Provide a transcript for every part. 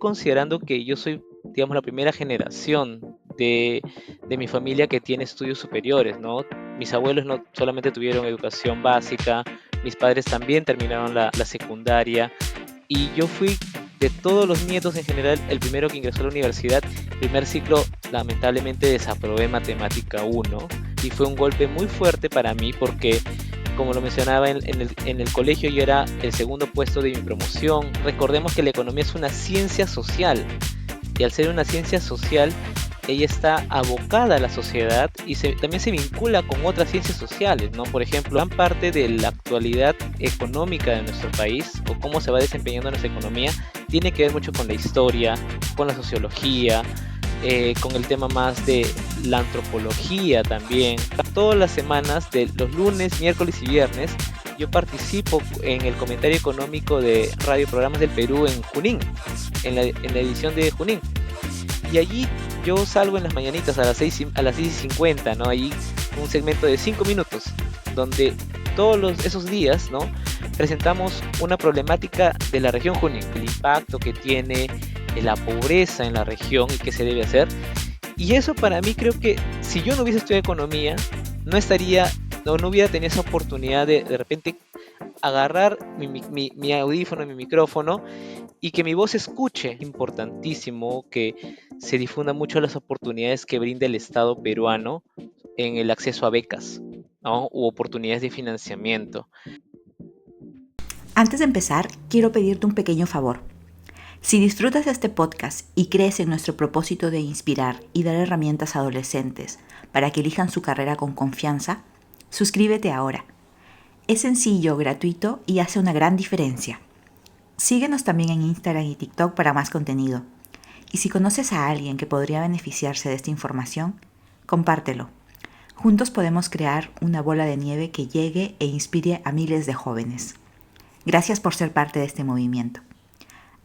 considerando que yo soy, digamos, la primera generación de mi familia que tiene estudios superiores, ¿no? Mis abuelos no solamente tuvieron educación básica, mis padres también terminaron la secundaria y yo fui de todos los nietos en general el primero que ingresó a la universidad. Primer ciclo, lamentablemente desaprobé matemática uno y fue un golpe muy fuerte para mí porque, como lo mencionaba en el colegio, yo era el segundo puesto de mi promoción. Recordemos que la economía es una ciencia social y al ser una ciencia social, ella está abocada a la sociedad y también se vincula con otras ciencias sociales, ¿no? Por ejemplo, gran parte de la actualidad económica de nuestro país o cómo se va desempeñando nuestra economía tiene que ver mucho con la historia, con la sociología, con el tema más de la antropología también. Todas las semanas, de los lunes, miércoles y viernes, yo participo en el comentario económico de Radio Programas del Perú en Junín, en la edición de Junín. Y allí yo salgo en las mañanitas a las 6:50, ¿no? Ahí un segmento de 5 minutos, donde esos días, ¿no? Presentamos una problemática de la región Junín, el impacto que tiene la pobreza en la región y qué se debe hacer. Y eso para mí creo que si yo no hubiese estudiado economía, no estaría, no hubiera tenido esa oportunidad de repente agarrar mi audífono, mi micrófono y que mi voz se escuche. Es importantísimo que se difundan mucho las oportunidades que brinda el Estado peruano en el acceso a becas, ¿no? U oportunidades de financiamiento. Antes de empezar, quiero pedirte un pequeño favor. Si disfrutas de este podcast y crees en nuestro propósito de inspirar y dar herramientas a adolescentes para que elijan su carrera con confianza, suscríbete ahora. Es sencillo, gratuito y hace una gran diferencia. Síguenos también en Instagram y TikTok para más contenido. Y si conoces a alguien que podría beneficiarse de esta información, compártelo. Juntos podemos crear una bola de nieve que llegue e inspire a miles de jóvenes. Gracias por ser parte de este movimiento.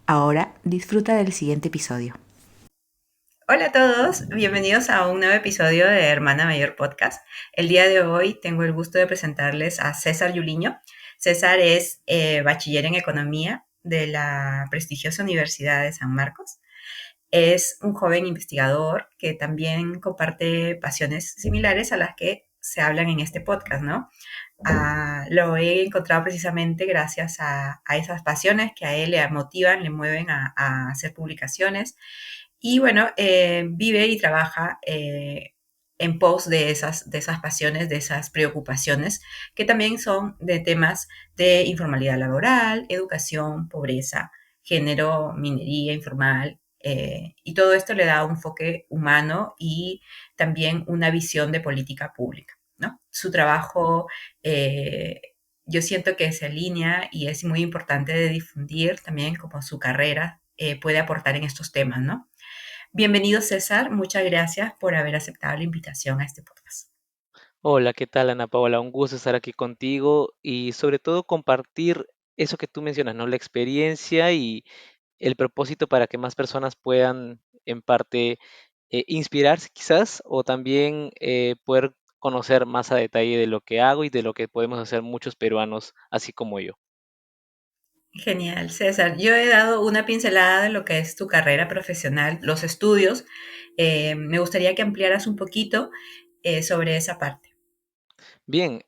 Ahora disfruta del siguiente episodio. Hola a todos, bienvenidos a un nuevo episodio de Hermana Mayor Podcast. El día de hoy tengo el gusto de presentarles a César Yuliño. César es bachiller en Economía de la prestigiosa Universidad de San Marcos. Es un joven investigador que también comparte pasiones similares a las que se hablan en este podcast, ¿no? Lo he encontrado precisamente gracias a esas pasiones que a él le motivan, le mueven a hacer publicaciones. Y bueno, vive y trabaja en pos de esas pasiones, de esas preocupaciones, que también son de temas de informalidad laboral, educación, pobreza, género, minería informal. Y todo esto le da un enfoque humano y también una visión de política pública, ¿no? Su trabajo, eh, yo siento que se alinea y es muy importante de difundir también como su carrera puede aportar en estos temas, ¿no? Bienvenido, César. Muchas gracias por haber aceptado la invitación a este podcast. Hola, ¿qué tal, Ana Paola? Un gusto estar aquí contigo y sobre todo compartir eso que tú mencionas, ¿no? La experiencia y el propósito para que más personas puedan, en parte, inspirarse quizás o también poder conocer más a detalle de lo que hago y de lo que podemos hacer muchos peruanos, así como yo. Genial, César. Yo he dado una pincelada de lo que es tu carrera profesional, los estudios. Me gustaría que ampliaras un poquito sobre esa parte. Bien,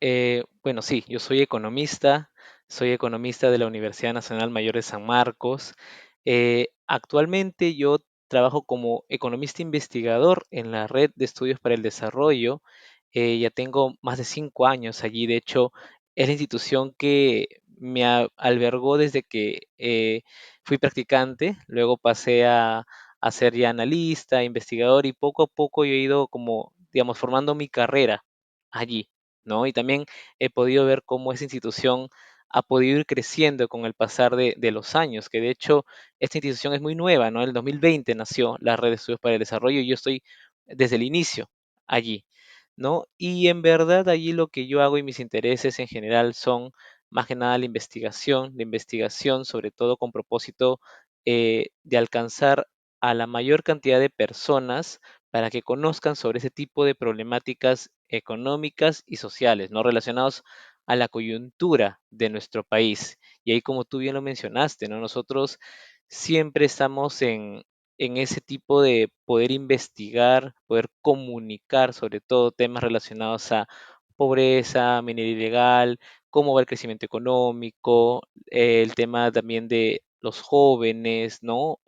bueno, sí, yo soy economista de la Universidad Nacional Mayor de San Marcos. Actualmente yo trabajo como economista investigador en la Red de Estudios para el Desarrollo. Ya tengo más de 5 años allí. De hecho, es la institución que me albergó desde que fui practicante. Luego pasé a ser ya analista, investigador y poco a poco yo he ido como, digamos, formando mi carrera allí, ¿no? Y también he podido ver cómo esa institución ha podido ir creciendo con el pasar de los años, que de hecho esta institución es muy nueva, ¿no? En el 2020 nació la Red de Estudios para el Desarrollo y yo estoy desde el inicio allí, ¿no? Y en verdad allí lo que yo hago y mis intereses en general son más que nada la investigación sobre todo con propósito de alcanzar a la mayor cantidad de personas para que conozcan sobre ese tipo de problemáticas económicas y sociales, ¿no? Relacionados a la coyuntura de nuestro país. Y ahí, como tú bien lo mencionaste, ¿no? Nosotros siempre estamos en ese tipo de poder investigar, poder comunicar sobre todo temas relacionados a pobreza, minería ilegal, cómo va el crecimiento económico, el tema también de los jóvenes, ¿no?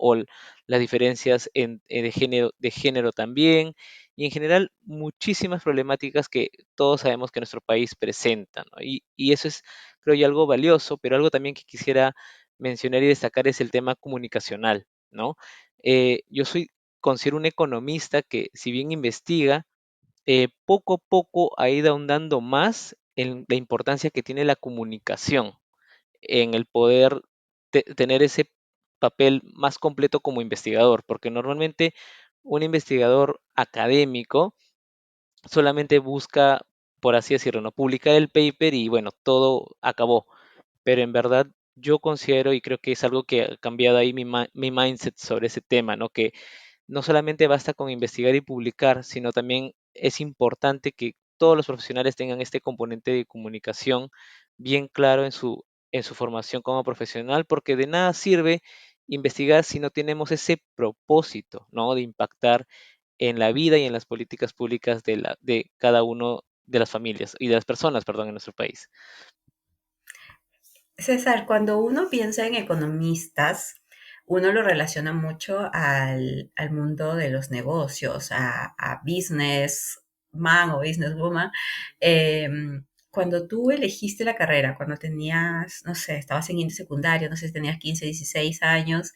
Las diferencias de género también, y en general muchísimas problemáticas que todos sabemos que nuestro país presenta, ¿no? Y eso es, creo yo, algo valioso, pero algo también que quisiera mencionar y destacar es el tema comunicacional, ¿no? Yo considero un economista que, si bien investiga, poco a poco ha ido ahondando más en la importancia que tiene la comunicación, en el poder tener ese papel más completo como investigador, porque normalmente un investigador académico solamente busca, por así decirlo, ¿no? Publicar el paper y bueno, todo acabó. Pero en verdad yo considero y creo que es algo que ha cambiado ahí mi mindset sobre ese tema, ¿no? Que no solamente basta con investigar y publicar, sino también es importante que todos los profesionales tengan este componente de comunicación bien claro en su formación como profesional, porque de nada sirve investigar si no tenemos ese propósito, ¿no? De impactar en la vida y en las políticas públicas de cada uno de las familias y de las personas, perdón, en nuestro país. César, cuando uno piensa en economistas, uno lo relaciona mucho al mundo de los negocios, a businessman o businesswoman. Cuando tú elegiste la carrera, cuando tenías, no sé, estabas en quinto secundario, no sé si tenías 15, 16 años,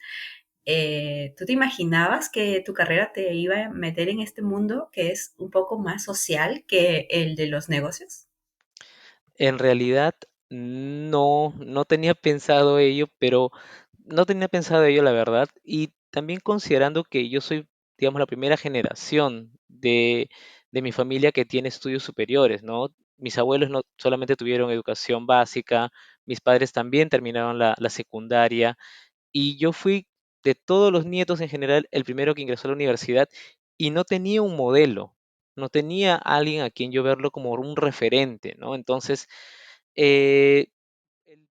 ¿tú te imaginabas que tu carrera te iba a meter en este mundo que es un poco más social que el de los negocios? En realidad, no tenía pensado ello, pero no tenía pensado ello, la verdad. Y también considerando que yo soy, digamos, la primera generación de mi familia que tiene estudios superiores, ¿no? Mis abuelos no solamente tuvieron educación básica, mis padres también terminaron la secundaria, y yo fui, de todos los nietos en general, el primero que ingresó a la universidad y no tenía un modelo, no tenía alguien a quien yo verlo como un referente, ¿no? Entonces, eh, el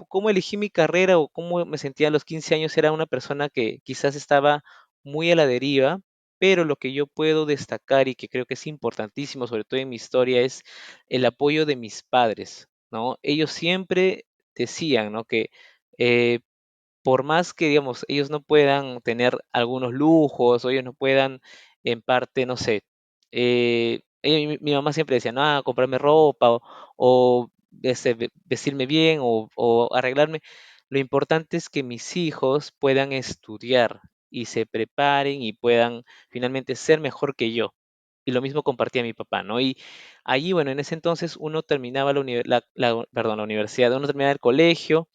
cómo elegí mi carrera o cómo me sentía a los 15 años era una persona que quizás estaba muy a la deriva, pero lo que yo puedo destacar y que creo que es importantísimo, sobre todo en mi historia, es el apoyo de mis padres, ¿no? Ellos siempre decían, ¿no? Que eh, por más que, digamos, ellos no puedan tener algunos lujos o ellos no puedan, en parte, no sé, mi mamá siempre decía, no, comprarme ropa o vestirme bien o arreglarme. Lo importante es que mis hijos puedan estudiar y se preparen y puedan finalmente ser mejor que yo. Y lo mismo compartía mi papá, ¿no? Y allí, bueno, en ese entonces uno terminaba perdón, la universidad, uno terminaba el colegio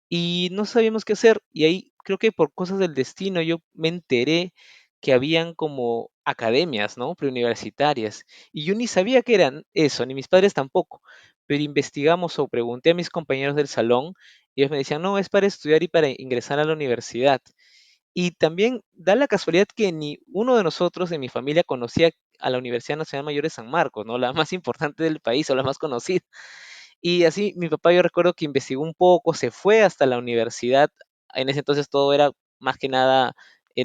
y no sabíamos qué hacer. Y ahí creo que por cosas del destino yo me enteré que habían como academias, ¿no? Preuniversitarias. Y yo ni sabía que eran eso, ni mis padres tampoco. Pero investigamos o pregunté a mis compañeros del salón y ellos me decían, no, es para estudiar y para ingresar a la universidad. Y también da la casualidad que ni uno de nosotros en mi familia conocía a la Universidad Nacional Mayor de San Marcos, ¿no? La más importante del país o la más conocida. Y así mi papá, yo recuerdo que investigó un poco, se fue hasta la universidad. En ese entonces todo era más que nada,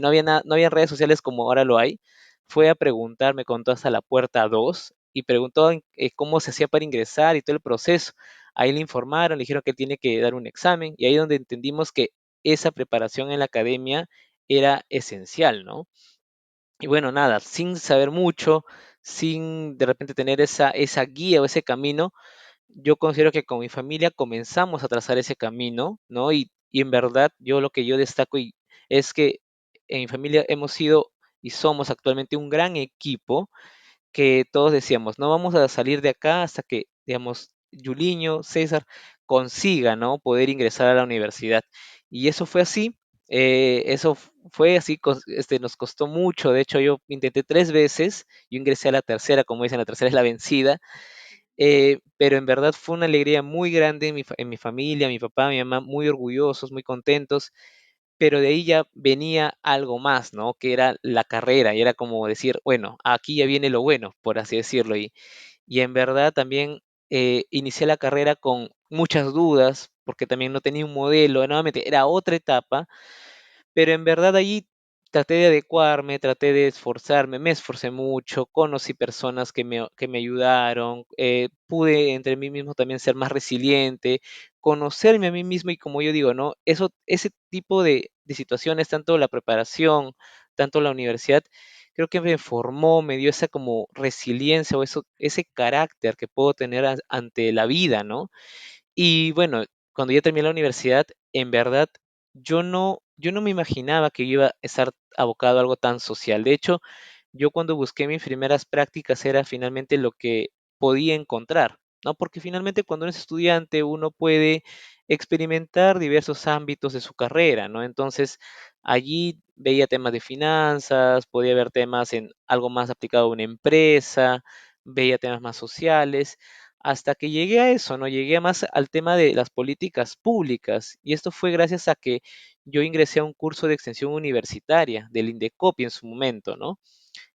no había redes sociales como ahora lo hay. Fue a preguntar, me contó hasta la puerta 2 y preguntó cómo se hacía para ingresar y todo el proceso. Ahí le informaron, le dijeron que tiene que dar un examen y ahí es donde entendimos que esa preparación en la academia era esencial, ¿no? Y bueno, nada, sin saber mucho, sin de repente tener esa guía o ese camino, yo considero que con mi familia comenzamos a trazar ese camino, ¿no? Y en verdad, yo lo que yo destaco es que en mi familia hemos sido y somos actualmente un gran equipo que todos decíamos, no vamos a salir de acá hasta que, digamos, Yuliño, César, consiga, ¿no? Poder ingresar a la universidad. Y eso fue así, fue así, nos costó mucho, de hecho yo intenté 3 veces, yo ingresé a la tercera, como dicen, la tercera es la vencida, pero en verdad fue una alegría muy grande en mi familia, mi papá, mi mamá, muy orgullosos, muy contentos, pero de ahí ya venía algo más, ¿no? Que era la carrera, y era como decir, bueno, aquí ya viene lo bueno, por así decirlo, y en verdad también inicié la carrera con muchas dudas, porque también no tenía un modelo, nuevamente era otra etapa, pero en verdad allí traté de adecuarme, traté de esforzarme, me esforcé mucho, conocí personas que me ayudaron, pude entre mí mismo también ser más resiliente, conocerme a mí mismo y como yo digo, ¿no? Eso, ese tipo de situaciones, tanto la preparación, tanto la universidad, creo que me formó, me dio esa como resiliencia o eso, ese carácter que puedo tener ante la vida, ¿no? Y bueno, cuando ya terminé la universidad, en verdad, yo no me imaginaba que yo iba a estar abocado a algo tan social. De hecho, yo cuando busqué mis primeras prácticas era finalmente lo que podía encontrar, ¿no? Porque finalmente cuando uno es estudiante uno puede experimentar diversos ámbitos de su carrera, ¿no? Entonces, allí veía temas de finanzas, podía ver temas en algo más aplicado a una empresa, veía temas más sociales, hasta que llegué a eso, ¿no? Llegué más al tema de las políticas públicas, y esto fue gracias a que yo ingresé a un curso de extensión universitaria del INDECOPI en su momento, ¿no?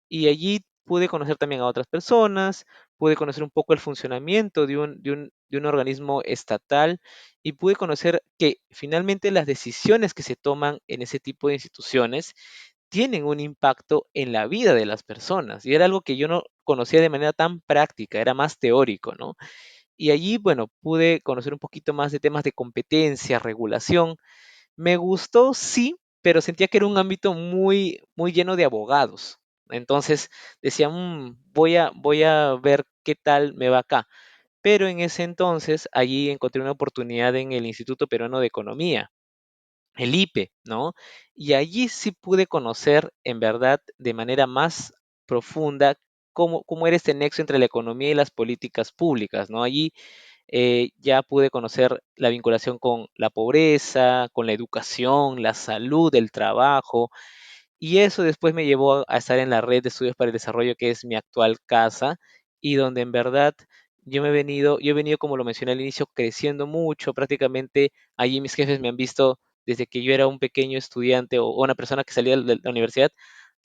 Y allí pude conocer también a otras personas, pude conocer un poco el funcionamiento de un organismo estatal y pude conocer que finalmente las decisiones que se toman en ese tipo de instituciones tienen un impacto en la vida de las personas. Y era algo que yo no conocía de manera tan práctica, era más teórico, ¿no? Y allí, bueno, pude conocer un poquito más de temas de competencia, regulación. Me gustó, sí, pero sentía que era un ámbito muy lleno de abogados. Entonces decía, voy a ver qué tal me va acá". Pero en ese entonces, allí encontré una oportunidad en el Instituto Peruano de Economía, el IPE, ¿no? Y allí sí pude conocer en verdad de manera más profunda cómo era este nexo entre la economía y las políticas públicas, ¿no? Allí ya pude conocer la vinculación con la pobreza, con la educación, la salud, el trabajo, y eso después me llevó a estar en la red de estudios para el desarrollo, que es mi actual casa, y donde en verdad yo he venido, como lo mencioné al inicio, creciendo mucho. Prácticamente allí mis jefes me han visto desde que yo era un pequeño estudiante o una persona que salía de la universidad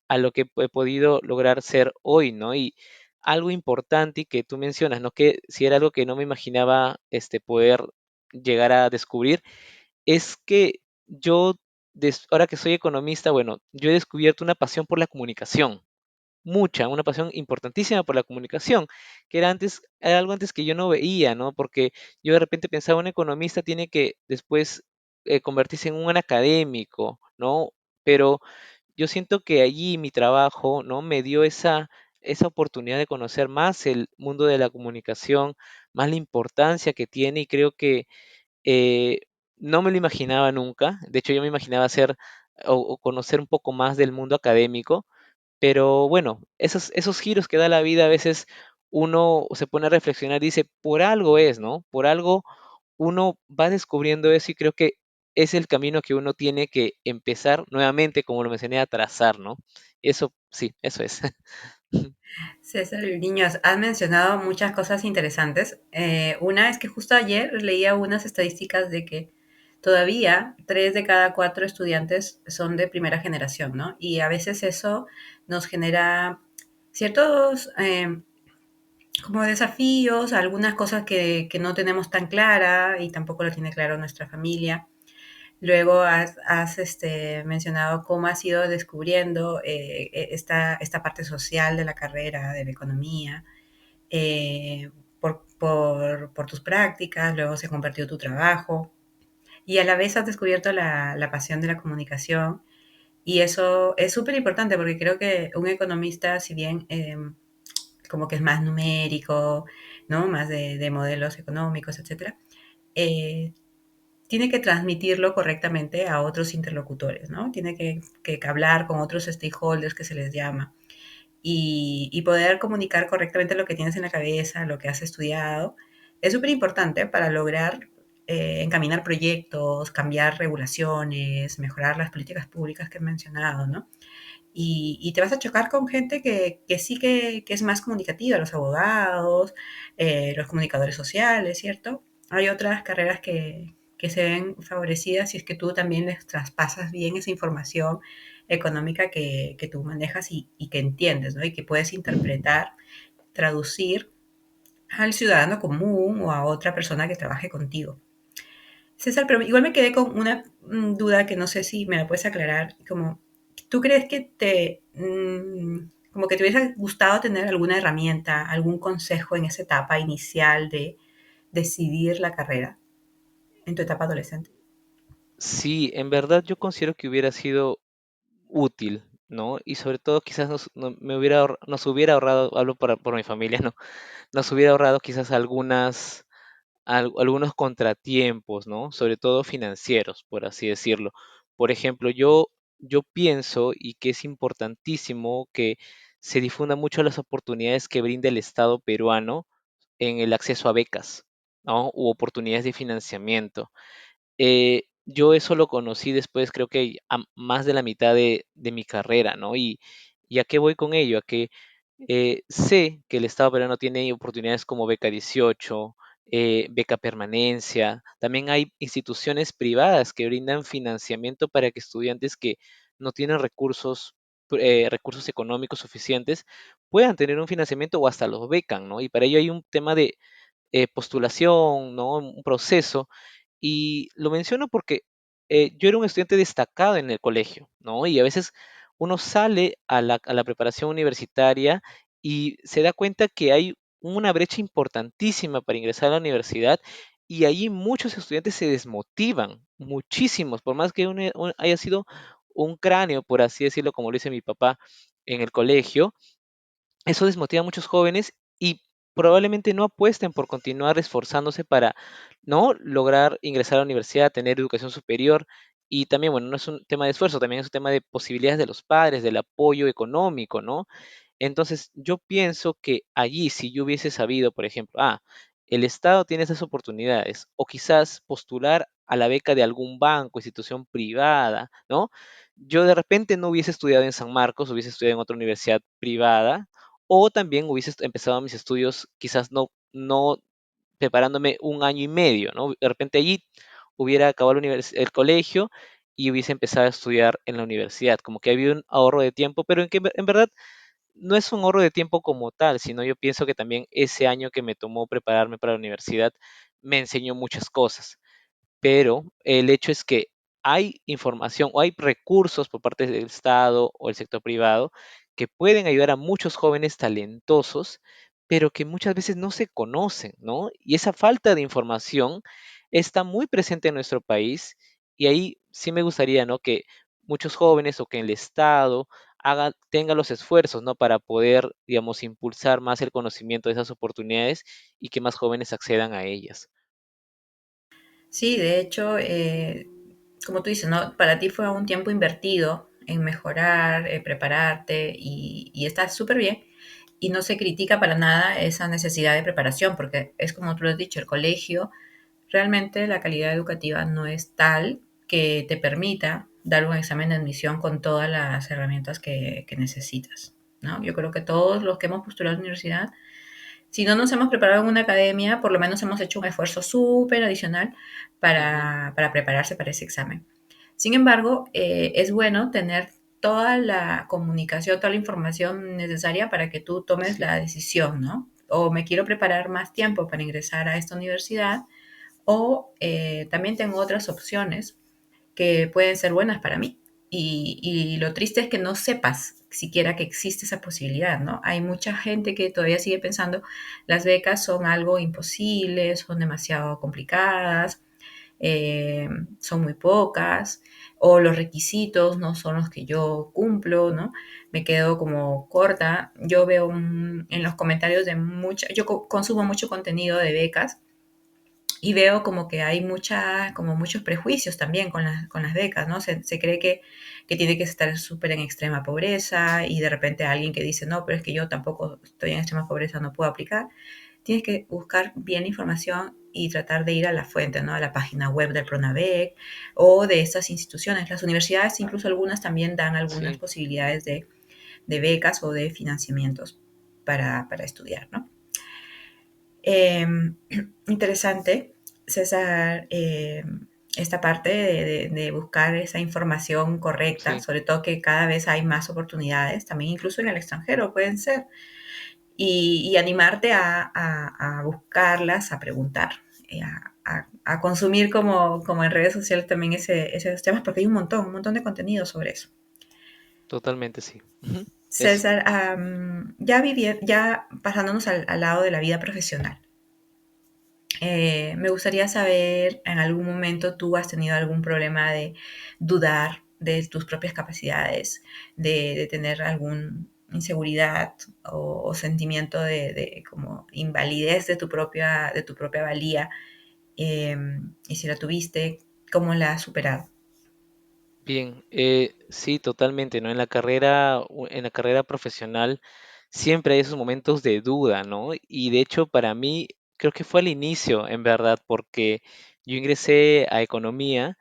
a lo que he podido lograr ser hoy, ¿no? Y algo importante y que tú mencionas, ¿no? Que si era algo que no me imaginaba poder llegar a descubrir, es que yo, ahora que soy economista, bueno, yo he descubierto una pasión por la comunicación, mucha, una pasión importantísima por la comunicación, que era antes, era algo antes que yo no veía, ¿no? Porque yo de repente pensaba, un economista tiene que después convertirse en un académico, ¿no? Pero yo siento que allí mi trabajo, ¿no? Me dio esa oportunidad de conocer más el mundo de la comunicación, más la importancia que tiene y creo que eh, no me lo imaginaba nunca. De hecho, yo me imaginaba hacer o conocer un poco más del mundo académico, pero bueno, esos giros que da la vida a veces uno se pone a reflexionar y dice, por algo es, ¿no? Por algo uno va descubriendo eso y creo que es el camino que uno tiene que empezar nuevamente, como lo mencioné, a trazar, ¿no? Eso, sí, eso es. César Niños, has mencionado muchas cosas interesantes. Una es que justo ayer leía unas estadísticas de que todavía 3 de cada 4 estudiantes son de primera generación, ¿no? Y a veces eso nos genera ciertos como desafíos, algunas cosas que no tenemos tan clara y tampoco lo tiene claro nuestra familia. Luego mencionado cómo has ido descubriendo esta parte social de la carrera, de la economía, por tus prácticas, luego se convirtió tu trabajo y a la vez has descubierto la pasión de la comunicación y eso es súper importante porque creo que un economista, si bien como que es más numérico, ¿no? Más de modelos económicos, etcétera, eh, tiene que transmitirlo correctamente a otros interlocutores, ¿no? Tiene que hablar con otros stakeholders que se les llama y poder comunicar correctamente lo que tienes en la cabeza, lo que has estudiado. Es súper importante para lograr encaminar proyectos, cambiar regulaciones, mejorar las políticas públicas que he mencionado, ¿no? Y te vas a chocar con gente que sí que es más comunicativa, los abogados, los comunicadores sociales, ¿cierto? Hay otras carreras que se ven favorecidas si es que tú también les traspasas bien esa información económica que tú manejas y que entiendes, ¿no? Y que puedes interpretar, traducir al ciudadano común o a otra persona que trabaje contigo. César, pero igual me quedé con duda que no sé si me la puedes aclarar, como, ¿tú crees que como que te hubiese gustado tener alguna herramienta, algún consejo en esa etapa inicial de decidir la carrera en tu etapa adolescente? Sí, en verdad yo considero que hubiera sido útil, ¿no? Y sobre todo quizás nos hubiera ahorrado, hablo por mi familia, ¿no? Nos hubiera ahorrado quizás algunos contratiempos, ¿no? Sobre todo financieros, por así decirlo. Por ejemplo, yo pienso y que es importantísimo que se difunda mucho las oportunidades que brinda el Estado peruano en el acceso a becas, ¿no? U oportunidades de financiamiento. Yo eso lo conocí después, creo que a más de la mitad de mi carrera, ¿no? ¿Y a qué voy con ello? A que sé que el Estado peruano tiene oportunidades como Beca 18, Beca Permanencia. También hay instituciones privadas que brindan financiamiento para que estudiantes que no tienen recursos económicos suficientes puedan tener un financiamiento o hasta los becan, ¿no? Y para ello hay un tema de postulación, ¿no? Un proceso y lo menciono porque yo era un estudiante destacado en el colegio, ¿no? Y a veces uno sale a la preparación universitaria y se da cuenta que hay una brecha importantísima para ingresar a la universidad y allí muchos estudiantes se desmotivan, muchísimos, por más que uno haya sido un cráneo, por así decirlo, como lo dice mi papá en el colegio, eso desmotiva a muchos jóvenes y probablemente no apuesten por continuar esforzándose para no lograr ingresar a la universidad, tener educación superior. Y también, bueno, no es un tema de esfuerzo, también es un tema de posibilidades de los padres, del apoyo económico, ¿no? Entonces, yo pienso que allí, si yo hubiese sabido, por ejemplo, el Estado tiene esas oportunidades, o quizás postular a la beca de algún banco, institución privada, ¿no? Yo de repente no hubiese estudiado en San Marcos, hubiese estudiado en otra universidad privada, o también hubiese empezado mis estudios, quizás no preparándome un año y medio, ¿no? De repente allí hubiera acabado el colegio y hubiese empezado a estudiar en la universidad, como que había un ahorro de tiempo, pero en verdad no es un ahorro de tiempo como tal, sino yo pienso que también ese año que me tomó prepararme para la universidad me enseñó muchas cosas, pero el hecho es que hay información o hay recursos por parte del Estado o el sector privado que pueden ayudar a muchos jóvenes talentosos, pero que muchas veces no se conocen, ¿no? Y esa falta de información está muy presente en nuestro país y ahí sí me gustaría, ¿no? Que muchos jóvenes o que el Estado tenga los esfuerzos, ¿no? Para poder, digamos, impulsar más el conocimiento de esas oportunidades y que más jóvenes accedan a ellas. Sí, de hecho, como tú dices, ¿no? Para ti fue un tiempo invertido en mejorar, prepararte y está súper bien. Y no se critica para nada esa necesidad de preparación, porque es como tú lo has dicho, el colegio, realmente la calidad educativa no es tal que te permita dar un examen de admisión con todas las herramientas que necesitas, ¿no? Yo creo que todos los que hemos postulado a la universidad, si no nos hemos preparado en una academia, por lo menos hemos hecho un esfuerzo súper adicional Ujú. para prepararse para ese examen. Sin embargo, es bueno tener toda la comunicación, toda la información necesaria para que tú tomes Sí, la decisión, ¿no? O me quiero preparar más tiempo para ingresar a esta universidad, o también tengo otras opciones que pueden ser buenas para mí. Y lo triste es que no sepas siquiera que existe esa posibilidad, ¿no? Hay mucha gente que todavía sigue pensando las becas son algo imposible, son demasiado complicadas, eh, son muy pocas, o los requisitos no son los que yo cumplo, ¿no? Me quedo como corta. Yo veo en los comentarios de mucha, yo consumo mucho contenido de becas y veo como que hay como muchos prejuicios también con las becas, ¿no? Se cree que tiene que estar súper en extrema pobreza y de repente alguien que dice, no, pero es que yo tampoco estoy en extrema pobreza, no puedo aplicar. Tienes que buscar bien la información y tratar de ir a la fuente, ¿no? A la página web del Pronavec o de estas instituciones. Las universidades, incluso algunas, también dan algunas sí, posibilidades de becas o de financiamientos para estudiar, ¿no? Eh, interesante, César, esta parte de buscar esa información correcta, sí. sobre todo que cada vez hay más oportunidades, también incluso en el extranjero pueden ser, y animarte a buscarlas, a preguntar. a consumir como en redes sociales también esos temas, porque hay un montón de contenido sobre eso. Totalmente sí. Ujú. Es César, ya pasándonos al lado de la vida profesional. Me gustaría saber, ¿en algún momento tú has tenido algún problema de dudar de tus propias capacidades, de tener alguna inseguridad o sentimiento de como invalidez de tu propia valía? Eh, y si la tuviste, ¿cómo la has superado? bien, sí, totalmente, ¿no? En la carrera profesional siempre hay esos momentos de duda, ¿no? Y de hecho, para mí, creo que fue al inicio, en verdad, porque yo ingresé a economía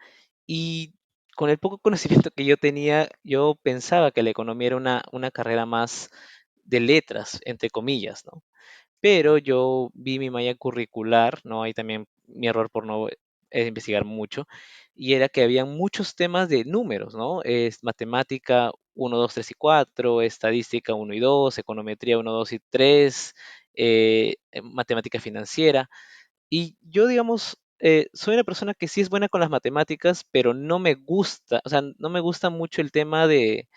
y con el poco conocimiento que yo tenía, yo pensaba que la economía era una carrera más de letras, entre comillas, ¿no? Pero yo vi mi malla curricular, ¿no? Ahí también mi error por no investigar mucho, y era que había muchos temas de números, ¿no? Es matemática 1, 2, 3 y 4, estadística 1 y 2, econometría 1, 2 y 3, matemática financiera. Y yo, digamos, soy una persona que sí es buena con las matemáticas, pero no me gusta, o sea, no me gusta mucho el tema de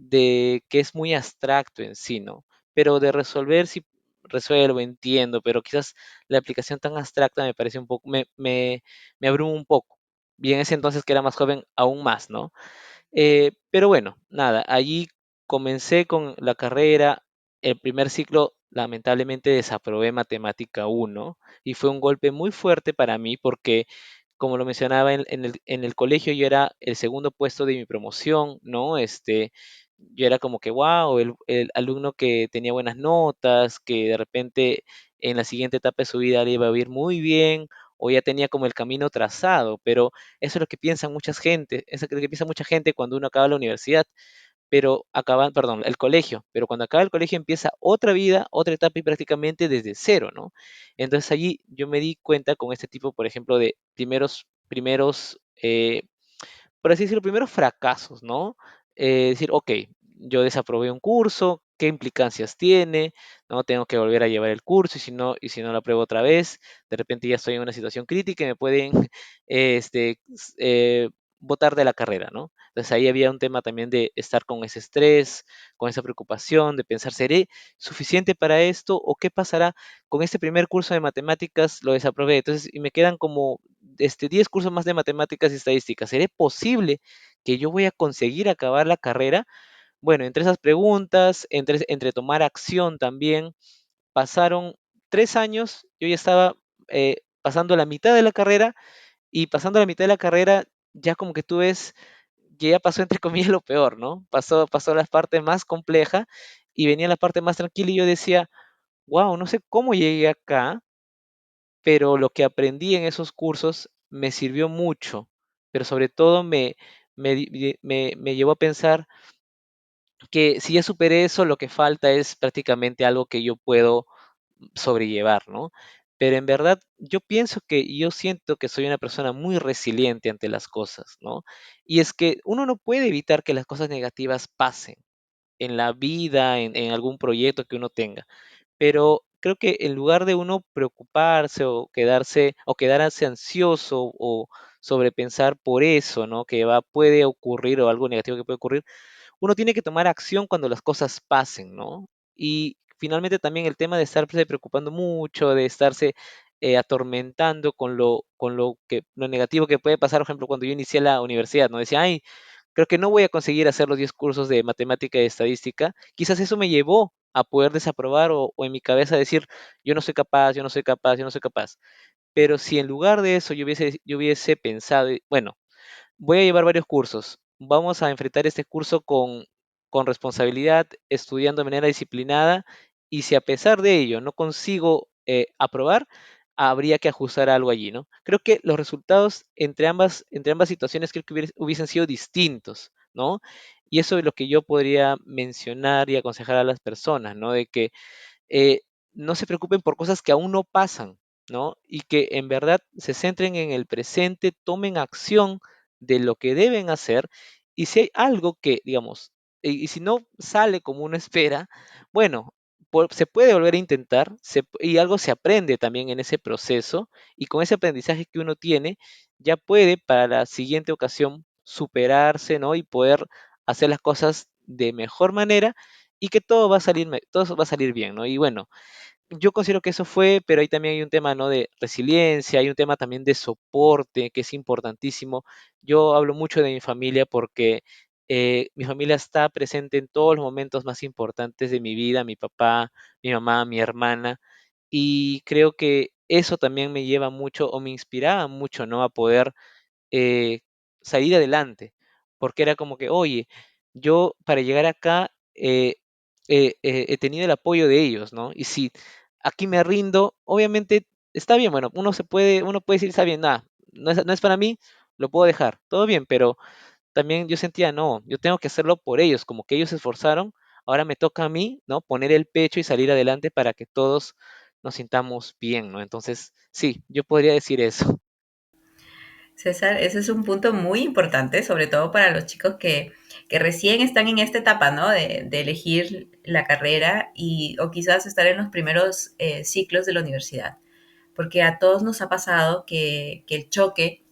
que es muy abstracto en sí, ¿no? Pero de resolver, sí resuelvo, entiendo, pero quizás la aplicación tan abstracta me parece un poco, me abruma un poco. Y en ese entonces que era más joven, aún más, ¿no? Pero bueno, nada, allí comencé con la carrera. El primer ciclo, lamentablemente, desaprobé matemática uno y fue un golpe muy fuerte para mí porque, como lo mencionaba en el colegio, yo era el segundo puesto de mi promoción, ¿no? Yo era como que, wow, el alumno que tenía buenas notas, que de repente en la siguiente etapa de su vida le iba a ir muy bien, o ya tenía como el camino trazado, pero eso es lo que piensa mucha gente, eso es lo que piensa mucha gente cuando uno acaba la universidad, pero acaba, perdón, el colegio, pero cuando acaba el colegio empieza otra vida, otra etapa y prácticamente desde cero, ¿no? Entonces allí yo me di cuenta con este tipo, por ejemplo, de por así decirlo, primeros fracasos, ¿no? Decir, ok, yo desaprobé un curso, ¿qué implicancias tiene? ¿No? Tengo que volver a llevar el curso y si no lo apruebo otra vez, de repente ya estoy en una situación crítica y me pueden botar de la carrera, ¿no? Entonces ahí había un tema también de estar con ese estrés, con esa preocupación, de pensar, ¿seré suficiente para esto o qué pasará con este primer curso de matemáticas? Lo desaprobé, entonces, y me quedan como 10 cursos más de matemáticas y estadísticas. ¿Seré posible que yo voy a conseguir acabar la carrera? Bueno, entre esas preguntas, entre tomar acción también, pasaron 3 años, yo ya estaba pasando la mitad de la carrera y pasando la mitad de la carrera ya como que tú ves que ya pasó entre comillas lo peor, ¿no? Pasó la parte más compleja y venía la parte más tranquila y yo decía, wow, no sé cómo llegué acá, pero lo que aprendí en esos cursos me sirvió mucho, pero sobre todo me llevó a pensar que si ya superé eso, lo que falta es prácticamente algo que yo puedo sobrellevar, ¿no? Pero en verdad yo siento que soy una persona muy resiliente ante las cosas, ¿no? Y es que uno no puede evitar que las cosas negativas pasen en la vida, en algún proyecto que uno tenga. Pero creo que en lugar de uno preocuparse o quedarse ansioso o sobrepensar por eso, ¿no? Puede ocurrir o algo negativo que puede ocurrir, uno tiene que tomar acción cuando las cosas pasen, ¿no? Y finalmente también el tema de estarse preocupando mucho, de estarse atormentando lo negativo que puede pasar, por ejemplo, cuando yo inicié la universidad, ¿no? Decía, ay, creo que no voy a conseguir hacer los 10 cursos de matemática y estadística. Quizás eso me llevó a poder desaprobar o en mi cabeza decir, yo no soy capaz, yo no soy capaz, yo no soy capaz. Pero si en lugar de eso yo hubiese pensado, bueno, voy a llevar varios cursos. Vamos a enfrentar este curso con responsabilidad, estudiando de manera disciplinada, y si a pesar de ello no consigo aprobar, habría que ajustar algo allí, ¿no? Creo que los resultados entre ambas situaciones creo que hubiesen sido distintos, ¿no? Y eso es lo que yo podría mencionar y aconsejar a las personas, ¿no? De que eh, no se preocupen por cosas que aún no pasan, ¿no? Y que en verdad se centren en el presente, tomen acción de lo que deben hacer y si hay algo que, digamos, y si no sale como uno espera, bueno, se puede volver a intentar y algo se aprende también en ese proceso y con ese aprendizaje que uno tiene, ya puede para la siguiente ocasión superarse, ¿no? Y poder hacer las cosas de mejor manera y que todo va a salir, todo va a salir bien, ¿no? Y bueno, yo considero que eso fue, pero ahí también hay un tema, ¿no? De resiliencia, hay un tema también de soporte, que es importantísimo. Yo hablo mucho de mi familia porque mi familia está presente en todos los momentos más importantes de mi vida, mi papá, mi mamá, mi hermana, y creo que eso también me lleva mucho o me inspiraba mucho, ¿no? A poder eh, salir adelante, porque era como que, oye, yo para llegar acá he tenido el apoyo de ellos, ¿no? Y si aquí me rindo, obviamente está bien, bueno, uno puede decir, está bien, nada, no es para mí, lo puedo dejar, todo bien, pero también yo sentía, no, yo tengo que hacerlo por ellos, como que ellos se esforzaron, ahora me toca a mí, ¿no? Poner el pecho y salir adelante para que todos nos sintamos bien, ¿no? Entonces, sí, yo podría decir eso. César, ese es un punto muy importante, sobre todo para los chicos que recién están en esta etapa, ¿no? De elegir la carrera y, o quizás estar en los primeros ciclos de la universidad. Porque a todos nos ha pasado que el choque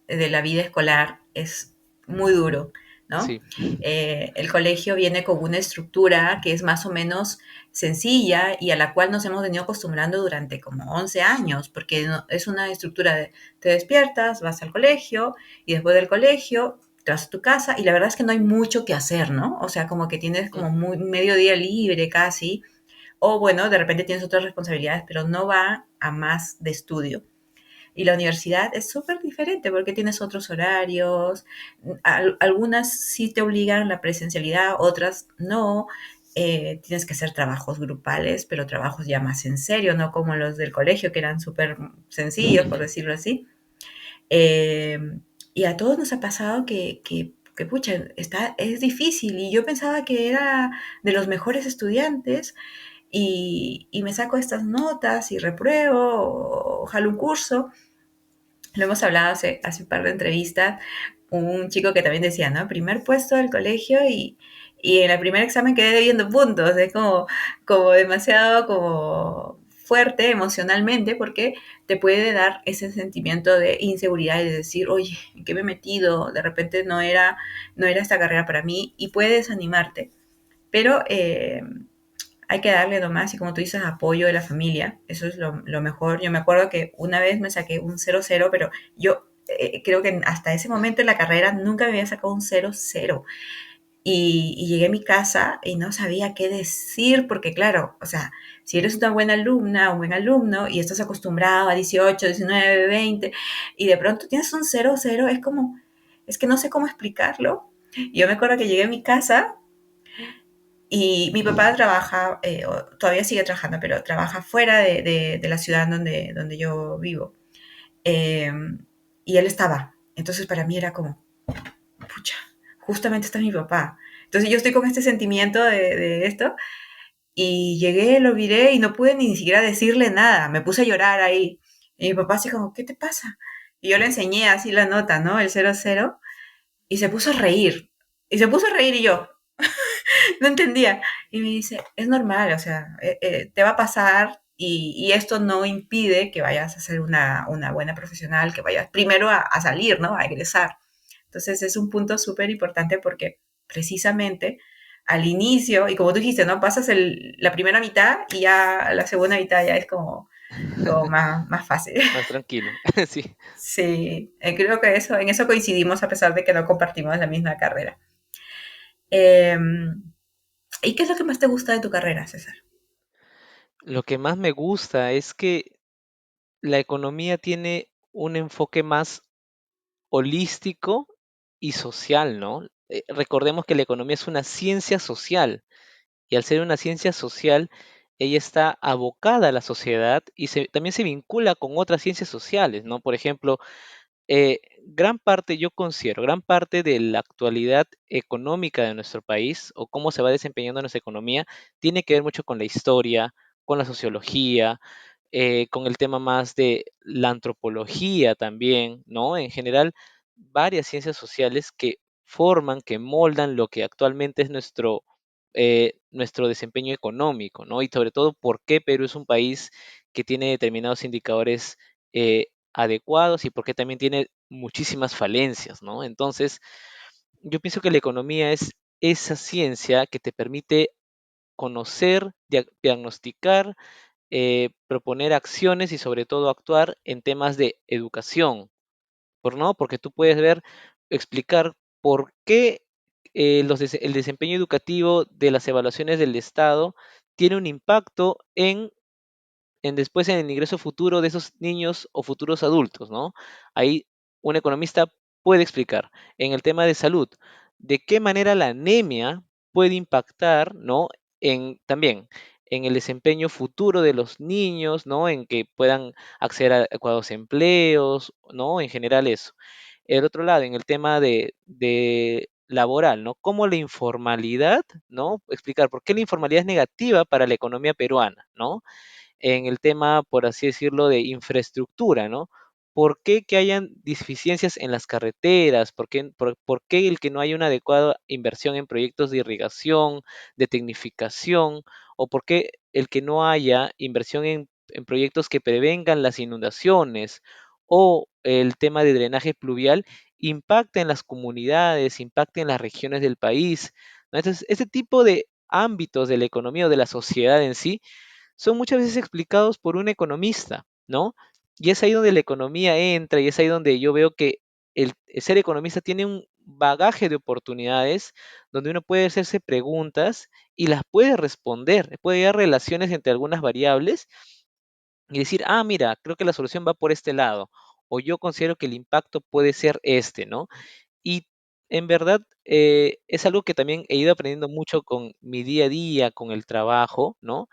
de la vida escolar es muy duro, ¿no? Sí, El colegio viene con una estructura que es más o menos sencilla y a la cual nos hemos venido acostumbrando durante como 11 años, porque es una estructura de te despiertas, vas al colegio y después del colegio te vas a tu casa y la verdad es que no hay mucho que hacer, ¿no? O sea, como que tienes como ujú, muy, medio día libre casi, o bueno, de repente tienes otras responsabilidades, pero no va a más de estudio. Y la universidad es súper diferente porque tienes otros horarios, algunas sí te obligan a la presencialidad, otras no. Tienes que hacer trabajos grupales, pero trabajos ya más en serio, no como los del colegio que eran súper sencillos, por decirlo así. Eh, y a todos nos ha pasado que pucha, es difícil y yo pensaba que era de los mejores estudiantes y me saco estas notas y repruebo o jalo un curso. Lo hemos hablado hace un par de entrevistas, un chico que también decía, ¿no? Primer puesto del colegio y en el primer examen quedé debiendo puntos, es como demasiado como fuerte emocionalmente porque te puede dar ese sentimiento de inseguridad y de decir, oye, ¿en qué me he metido? De repente no era esta carrera para mí y puede desanimarte. Pero hay que darle nomás, y como tú dices, apoyo de la familia, eso es lo mejor. Yo me acuerdo que una vez me saqué un 0,0, pero yo creo que hasta ese momento en la carrera nunca me había sacado un 0,0. Y llegué a mi casa y no sabía qué decir, porque claro, o sea, si eres una buena alumna, un buen alumno, y estás acostumbrado a 18, 19, 20, y de pronto tienes un 0,0, es como, es que no sé cómo explicarlo. Y yo me acuerdo que llegué a mi casa y mi papá trabaja, todavía sigue trabajando, pero trabaja fuera de la ciudad donde yo vivo. Eh, y él estaba. Entonces para mí era como, pucha, justamente está mi papá. Entonces yo estoy con este sentimiento de esto y llegué, lo miré y no pude ni siquiera decirle nada. Me puse a llorar ahí. Y mi papá así como, ¿qué te pasa? Y yo le enseñé así la nota, ¿no? El 0,0. Y se puso a reír. Y se puso a reír y yo, no entendía. Y me dice, es normal, o sea, te va a pasar y esto no impide que vayas a ser una buena profesional, que vayas primero a salir, ¿no? A egresar. Entonces es un punto súper importante porque precisamente al inicio, y como tú dijiste, ¿no? Pasas la primera mitad y ya la segunda mitad ya es como más fácil. más tranquilo, sí. Sí, creo que en eso coincidimos a pesar de que no compartimos la misma carrera. Eh, ¿Y qué es lo que más te gusta de tu carrera, César? Lo que más me gusta es que la economía tiene un enfoque más holístico y social, ¿no? Recordemos que la economía es una ciencia social y al ser una ciencia social, ella está abocada a la sociedad y también se vincula con otras ciencias sociales, ¿no? Por ejemplo, gran parte, yo considero, gran parte de la actualidad económica de nuestro país o cómo se va desempeñando nuestra economía tiene que ver mucho con la historia, con la sociología, con el tema más de la antropología también, ¿no? En general, varias ciencias sociales que forman, que moldan lo que actualmente es nuestro desempeño económico, ¿no? Y sobre todo, por qué Perú es un país que tiene determinados indicadores adecuados y por qué también tiene muchísimas falencias, ¿no? Entonces, yo pienso que la economía es esa ciencia que te permite conocer, diagnosticar, proponer acciones y sobre todo actuar en temas de educación, ¿no? Porque tú puedes explicar por qué el desempeño educativo de las evaluaciones del Estado tiene un impacto después en el ingreso futuro de esos niños o futuros adultos, ¿no? Ahí un economista puede explicar. En el tema de salud, de qué manera la anemia puede impactar, ¿no? También en el desempeño futuro de los niños, ¿no? En que puedan acceder a adecuados empleos, ¿no? En general eso. El otro lado, en el tema de laboral, ¿no? Cómo la informalidad, ¿no? Explicar por qué la informalidad es negativa para la economía peruana, ¿no? En el tema, por así decirlo, de infraestructura, ¿no? ¿Por qué que hayan deficiencias en las carreteras? ¿Por qué el que no haya una adecuada inversión en proyectos de irrigación, de tecnificación? ¿O por qué el que no haya inversión en proyectos que prevengan las inundaciones? ¿O el tema de drenaje pluvial impacta en las comunidades, impacta en las regiones del país? ¿No? Entonces, ese tipo de ámbitos de la economía o de la sociedad en sí son muchas veces explicados por un economista, ¿no? Y es ahí donde la economía entra y es ahí donde yo veo que el ser economista tiene un bagaje de oportunidades donde uno puede hacerse preguntas y las puede responder, puede dar relaciones entre algunas variables y decir, ah, mira, creo que la solución va por este lado, o yo considero que el impacto puede ser este, ¿no? Y en verdad es algo que también he ido aprendiendo mucho con mi día a día, con el trabajo, ¿no?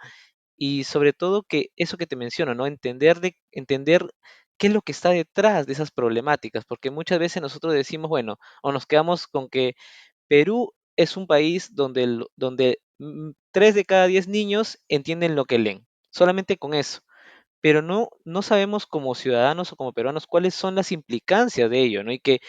Y sobre todo que eso que te menciono, ¿no? Entender qué es lo que está detrás de esas problemáticas, porque muchas veces nosotros decimos, bueno, o nos quedamos con que Perú es un país donde 3 de cada 10 niños entienden lo que leen, solamente con eso, pero no sabemos como ciudadanos o como peruanos cuáles son las implicancias de ello, ¿no? Y que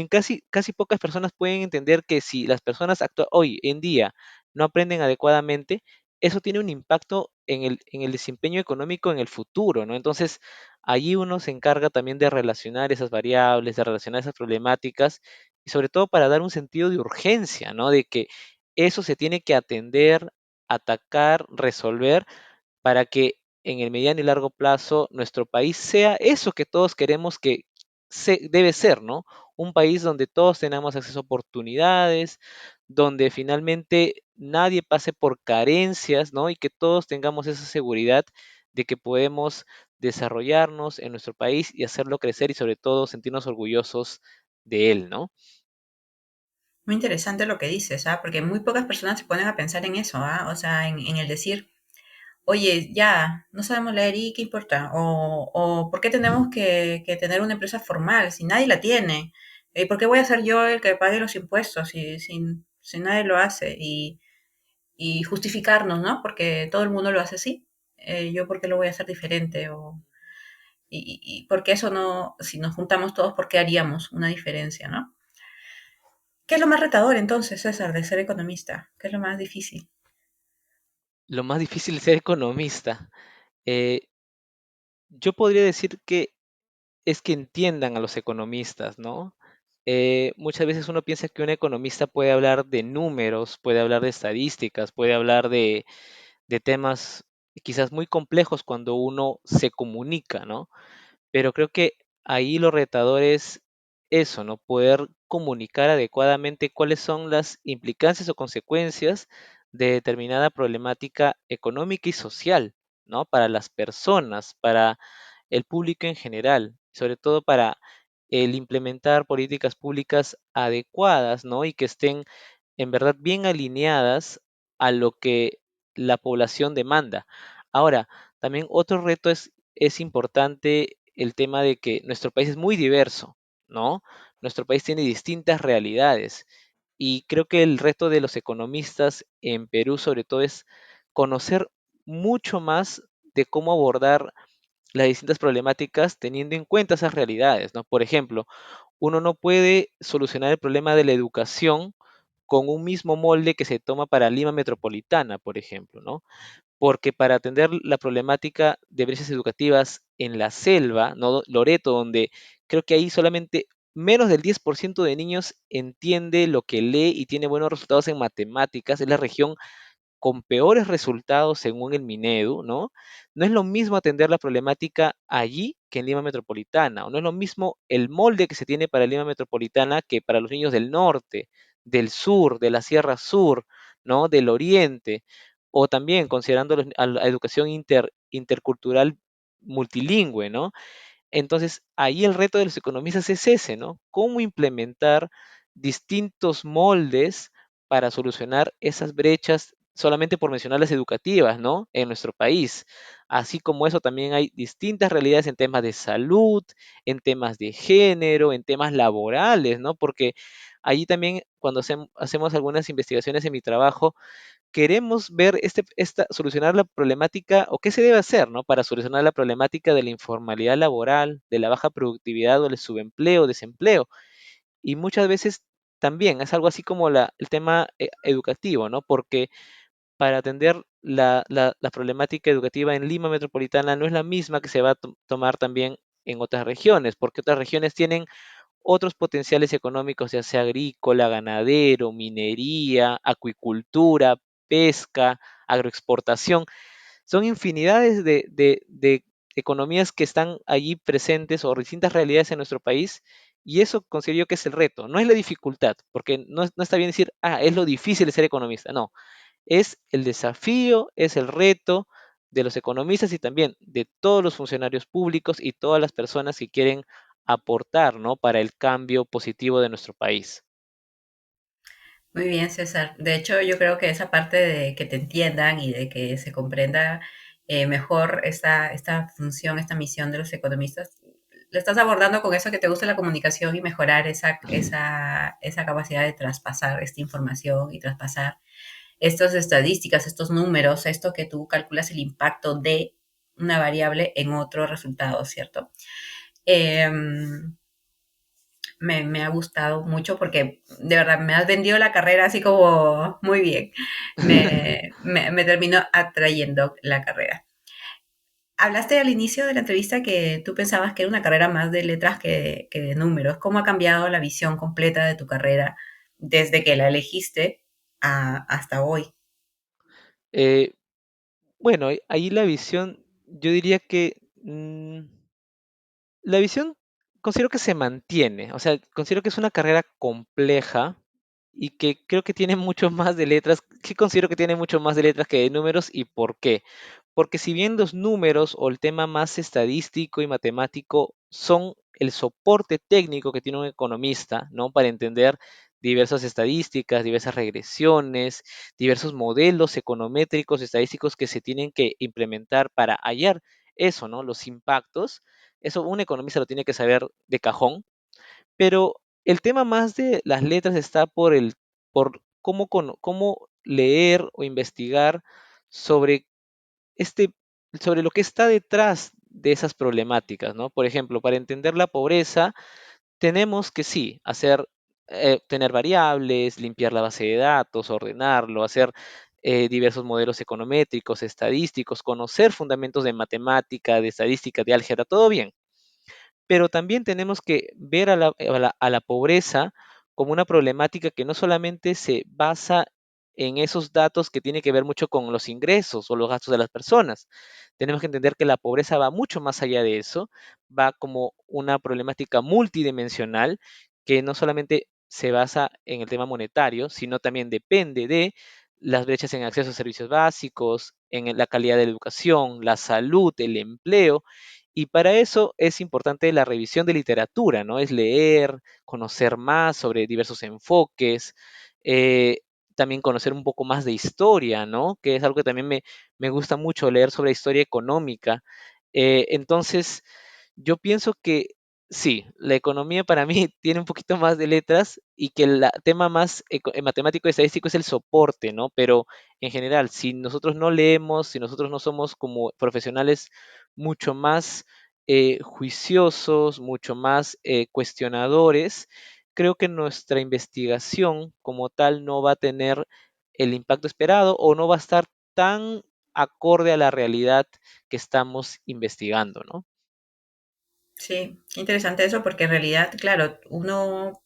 casi pocas personas pueden entender que si las personas hoy en día no aprenden adecuadamente, eso tiene un impacto en el desempeño económico en el futuro, ¿no? Entonces, allí uno se encarga también de relacionar esas variables, de relacionar esas problemáticas, y sobre todo para dar un sentido de urgencia, ¿no? De que eso se tiene que atender, atacar, resolver para que en el mediano y largo plazo nuestro país sea eso que todos queremos que debe ser, ¿no? Un país donde todos tenemos acceso a oportunidades, donde finalmente nadie pase por carencias, ¿no? Y que todos tengamos esa seguridad de que podemos desarrollarnos en nuestro país y hacerlo crecer y sobre todo sentirnos orgullosos de él, ¿no? Muy interesante lo que dices, ¿ah? Porque muy pocas personas se ponen a pensar en eso, ¿ah? O sea, en el decir, oye, ya, no sabemos leer y qué importa, o ¿por qué tenemos que tener una empresa formal si nadie la tiene? ¿Por qué voy a ser yo el que pague los impuestos si nadie lo hace? Y justificarnos, ¿no? Porque todo el mundo lo hace así. Yo, ¿por qué lo voy a hacer diferente? Y porque eso no, si nos juntamos todos, ¿por qué haríamos una diferencia, ¿no? ¿Qué es lo más retador entonces, César, de ser economista? ¿Qué es lo más difícil? Lo más difícil de ser economista. eh, yo podría decir que es que entiendan a los economistas, ¿no? Muchas veces uno piensa que un economista puede hablar de números, puede hablar de estadísticas, puede hablar de temas quizás muy complejos cuando uno se comunica, ¿no? Pero creo que ahí lo retador es eso, ¿no? Poder comunicar adecuadamente cuáles son las implicancias o consecuencias de determinada problemática económica y social, ¿no? Para las personas, para el público en general, sobre todo para el implementar políticas públicas adecuadas, ¿no? Y que estén en verdad bien alineadas a lo que la población demanda. Ahora, también otro reto es importante el tema de que nuestro país es muy diverso, ¿no? Nuestro país tiene distintas realidades y creo que el reto de los economistas en Perú sobre todo es conocer mucho más de cómo abordar las distintas problemáticas teniendo en cuenta esas realidades, ¿no? Por ejemplo, uno no puede solucionar el problema de la educación con un mismo molde que se toma para Lima Metropolitana, por ejemplo, ¿no? Porque para atender la problemática de brechas educativas en la selva, ¿no? Loreto, donde creo que ahí solamente menos del 10% de niños entiende lo que lee y tiene buenos resultados en matemáticas, es la región con peores resultados según el Minedu, ¿no? No es lo mismo atender la problemática allí que en Lima Metropolitana, o no es lo mismo el molde que se tiene para Lima Metropolitana que para los niños del norte, del sur, de la Sierra Sur, ¿no? Del oriente, o también considerando a la educación intercultural multilingüe, ¿no? Entonces, ahí el reto de los economistas es ese, ¿no? Cómo implementar distintos moldes para solucionar esas brechas, solamente por mencionar las educativas, ¿no? En nuestro país. Así como eso, también hay distintas realidades en temas de salud, en temas de género, en temas laborales, ¿no? Porque allí también, cuando hacemos algunas investigaciones en mi trabajo, queremos ver solucionar la problemática o qué se debe hacer, ¿no? Para solucionar la problemática de la informalidad laboral, de la baja productividad o el subempleo, desempleo. Y muchas veces también es algo así como el tema educativo, ¿no? Porque para atender la problemática educativa en Lima Metropolitana no es la misma que se va a tomar también en otras regiones, porque otras regiones tienen otros potenciales económicos, ya sea agrícola, ganadero, minería, acuicultura, pesca, agroexportación. Son infinidades de economías que están allí presentes o distintas realidades en nuestro país y eso considero yo que es el reto, no es la dificultad, porque no está bien decir, es lo difícil de ser economista, no, es el desafío, es el reto de los economistas y también de todos los funcionarios públicos y todas las personas que quieren aportar, ¿no? Para el cambio positivo de nuestro país. Muy bien, César. De hecho, yo creo que esa parte de que te entiendan y de que se comprenda mejor esta función, esta misión de los economistas, lo estás abordando con eso que te gusta la comunicación y mejorar esa capacidad de traspasar esta información y traspasar estas estadísticas, estos números, esto que tú calculas el impacto de una variable en otro resultado, ¿cierto? Eh, me ha gustado mucho porque de verdad me has vendido la carrera así como muy bien. Me terminó atrayendo la carrera. Hablaste al inicio de la entrevista que tú pensabas que era una carrera más de letras que de números. ¿Cómo ha cambiado la visión completa de tu carrera desde que la elegiste hasta hoy? Eh, bueno, ahí la visión, yo diría que la visión considero que se mantiene, o sea, considero que es una carrera compleja y que creo que tiene mucho más de letras, que considero que tiene mucho más de letras que de números y por qué. Porque si bien los números o el tema más estadístico y matemático son el soporte técnico que tiene un economista, ¿no? Para entender diversas estadísticas, diversas regresiones, diversos modelos econométricos, estadísticos que se tienen que implementar para hallar eso, ¿no? Los impactos. Eso un economista lo tiene que saber de cajón, pero el tema más de las letras está por cómo leer o investigar sobre este, sobre lo que está detrás de esas problemáticas, ¿no? Por ejemplo, para entender la pobreza, tenemos que sí, tener variables, limpiar la base de datos, ordenarlo, hacer diversos modelos econométricos, estadísticos, conocer fundamentos de matemática, de estadística, de álgebra, todo bien, pero también tenemos que ver a la pobreza como una problemática que no solamente se basa en esos datos que tiene que ver mucho con los ingresos o los gastos de las personas. Tenemos que entender que la pobreza va mucho más allá de eso, va como una problemática multidimensional que no solamente se basa en el tema monetario, sino también depende de las brechas en acceso a servicios básicos, en la calidad de la educación, la salud, el empleo, y para eso es importante la revisión de literatura, ¿no? Es leer, conocer más sobre diversos enfoques, eh, también conocer un poco más de historia, ¿no? Que es algo que también me gusta mucho leer sobre historia económica. Entonces, yo pienso que sí, la economía para mí tiene un poquito más de letras y que el tema más matemático y estadístico es el soporte, ¿no? Pero en general, si nosotros no leemos, si nosotros no somos como profesionales mucho más juiciosos, mucho más cuestionadores, creo que nuestra investigación como tal no va a tener el impacto esperado o no va a estar tan acorde a la realidad que estamos investigando, ¿no? Sí, qué interesante eso, porque en realidad, claro, uno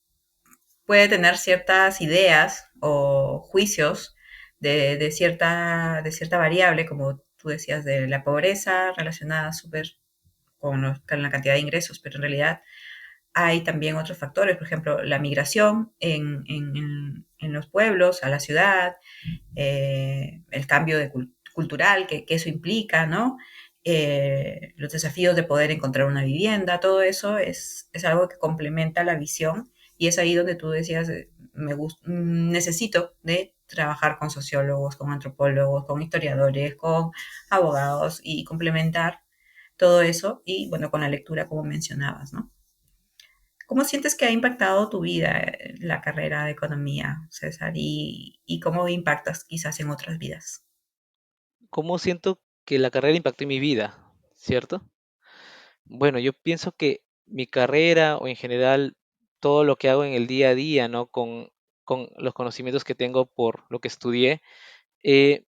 puede tener ciertas ideas o juicios de cierta variable, como tú decías, de la pobreza relacionada súper con la cantidad de ingresos, pero en realidad hay también otros factores, por ejemplo, la migración en los pueblos a la ciudad, el cambio cultural que eso implica, ¿no? Los desafíos de poder encontrar una vivienda, todo eso es algo que complementa la visión y es ahí donde tú decías, necesito de trabajar con sociólogos, con antropólogos, con historiadores, con abogados y complementar todo eso y bueno, con la lectura como mencionabas, ¿no? ¿Cómo sientes que ha impactado tu vida la carrera de economía, César? Y cómo impactas quizás en otras vidas? ¿Cómo siento que la carrera impactó en mi vida? ¿Cierto? Bueno, yo pienso que mi carrera o en general todo lo que hago en el día a día, ¿no? Con los conocimientos que tengo por lo que estudié, eh,